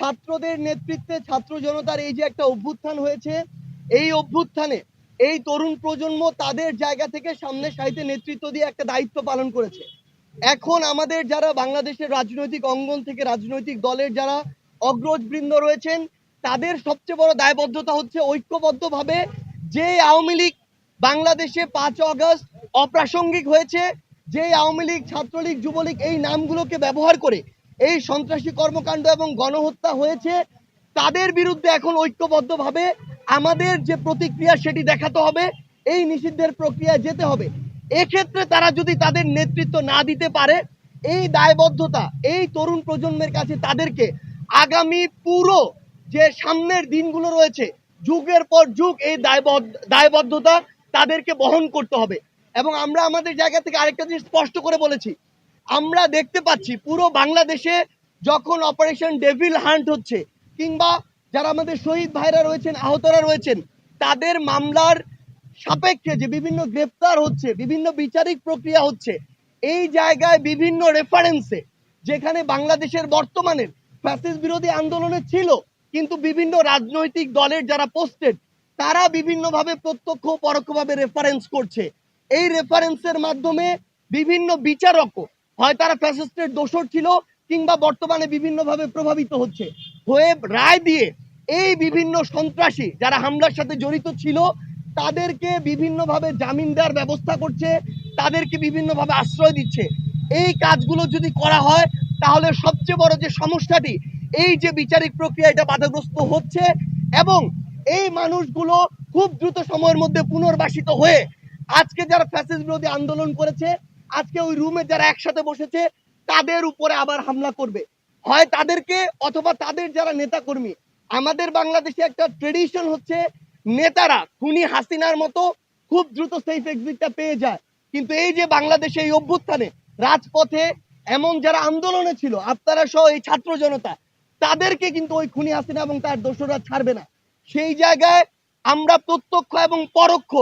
ছাত্রদের নেতৃত্বে ছাত্র জনতার এই যে একটা অভ্যুত্থান হয়েছে, এই অভ্যুত্থানে এই তরুণ প্রজন্ম তাদের জায়গা থেকে সামনে সারিতে নেতৃত্ব দিয়ে একটা দায়িত্ব পালন করেছে। এখন আমাদের যারা বাংলাদেশের রাজনৈতিক অঙ্গন থেকে রাজনৈতিক দলের যারা অগ্রজবৃন্দ রয়েছেন, তাদের সবচেয়ে বড় দায়বদ্ধতা হচ্ছে ঐক্যবদ্ধভাবে যে আওয়ামী লীগ বাংলাদেশে 5 আগস্ট অপ্রাসঙ্গিক হয়েছে, যে আওয়ামী লীগ ছাত্রলীগ যুবলীগ এই নামগুলোকে ব্যবহার করে এই সন্ত্রাসী কর্মকাণ্ড এবং গণহত্যা হয়েছে, তাদের বিরুদ্ধে এখন ঐক্যবদ্ধভাবে আমাদের যে প্রতিক্রিয়া সেটি দেখাতে হবে, এই নিষিদ্ধের প্রক্রিয়ায় যেতে হবে। এক্ষেত্রে তারা যদি তাদের নেতৃত্ব না দিতে পারে, এই দায়বদ্ধতা এই তরুণ প্রজন্মের কাছে তাদেরকে আগামী পুরো যে সামনের দিনগুলো রয়েছে, যুগের পর যুগ এই দায়বদ্ধতা তাদেরকে বহন করতে হবে। এবং আমরা আমাদের জায়গা থেকে আরেকটা জিনিস স্পষ্ট করে বলেছি, আমরা দেখতে পাচ্ছি পুরো বাংলাদেশে যখন অপারেশন ডেভিল হান্ট হচ্ছে, কিংবা যারা আমাদের শহীদ ভাইরা রয়েছেন, আহতরা রয়েছেন, তাদের মামলার সাপেক্ষে যে বিভিন্ন গ্রেপ্তার হচ্ছে, বিভিন্ন বিচারিক প্রক্রিয়া হচ্ছে, এই জায়গায় বিভিন্ন রেফারেন্সে যেখানে বাংলাদেশের বর্তমানের ফ্যাসিস্ট বিরোধী আন্দোলনে ছিল, কিন্তু বিভিন্ন রাজনৈতিক দলের যারা পোস্টেড তারা বিভিন্নভাবে প্রত্যক্ষ পরোক্ষভাবে রেফারেন্স করছে। এই রেফারেন্সের মাধ্যমে বিভিন্ন বিচারকও হয় তারা ফ্যাসিস্টের দোষর ছিল, কিংবা বর্তমানে বিভিন্নভাবে প্রভাবিত হচ্ছে হয়ে রায় দিয়ে এই বিভিন্ন সন্ত্রাসী যারা হামলার সাথে জড়িত ছিল তাদেরকে বিভিন্নভাবে জামিন দেওয়ার ব্যবস্থা করছে, তাদেরকে বিভিন্নভাবে আশ্রয় দিচ্ছে। এই কাজগুলো যদি করা হয়, তাহলে সবচেয়ে বড় যে সমস্যাটি, এই যে বিচারিক প্রক্রিয়া এটা বাধাগ্রস্ত হচ্ছে, এবং এই মানুষগুলো খুব দ্রুত সময়ের মধ্যে পুনর্বাসিত হয়ে আজকে যারা ফ্যাসিস্ট বিরোধী আন্দোলন করেছে, আজকে ওই রুমে যারা একসাথে বসেছে, তাদের উপরে আবার হামলা করবে, হয় তাদেরকে অথবা তাদের যারা নেতাকর্মী। আমাদের বাংলাদেশে একটা ট্রেডিশন হচ্ছে নেতারা খুনি হাসিনার মতো খুব দ্রুত সেফ এক্সিটটা পেয়ে যায়, কিন্তু এই যে বাংলাদেশে এই অভ্যুত্থানে রাজপথে এমন যারা আন্দোলনে ছিল, আপনারা সহ এই ছাত্র জনতা, তাদেরকে কিন্তু ওই খুনি হাসিনা এবং তার দোসররা ছাড়বে না। সেই জায়গায় আমরা প্রত্যক্ষ এবং পরোক্ষ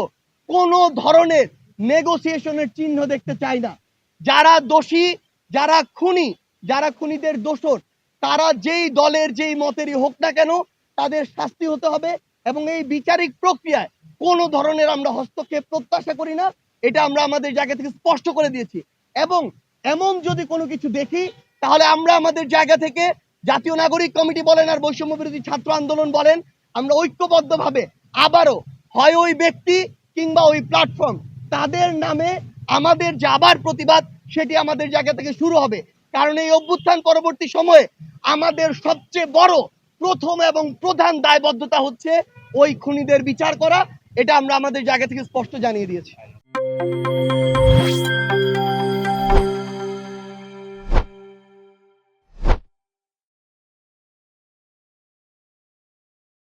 কোনো ধরনের নেগোসিয়েশনের চিহ্ন দেখতে চাই না। যারা দোষী, যারা খুনি, যারা খুনিদের দোসর, তারা যেই দলের যেই মতেরই হোক না কেন, তাদের শাস্তি হতে হবে। এবং এই বিচারিক প্রক্রিয়ায় কোনো ধরনের আমরা হস্তক্ষেপ প্রত্যাশা করি না, এটা আমরা আমাদের জায়গা থেকে স্পষ্ট করে দিয়েছি। এবং এমন যদি কোনো কিছু দেখি, তাহলে আমরা আমাদের জায়গা থেকে জাতীয় নাগরিক কমিটি বলেন আর বৈষম্য বিরোধী ছাত্র আন্দোলন বলেন, আমরা ঐক্যবদ্ধভাবে আবারও হয় ওই ব্যক্তি কিংবা ওই প্ল্যাটফর্ম তাদের নামে আমাদের যে আবার প্রতিবাদ, সেটি আমাদের জায়গা থেকে শুরু হবে। কারণ এই অভ্যুত্থান পরবর্তী সময়ে আমাদের সবচেয়ে বড় প্রথম এবং প্রধান দায়বদ্ধতা হচ্ছে ওই খুনিদের বিচার করা, এটা আমরা আমাদের জায়গা থেকে স্পষ্ট জানিয়ে দিয়েছি।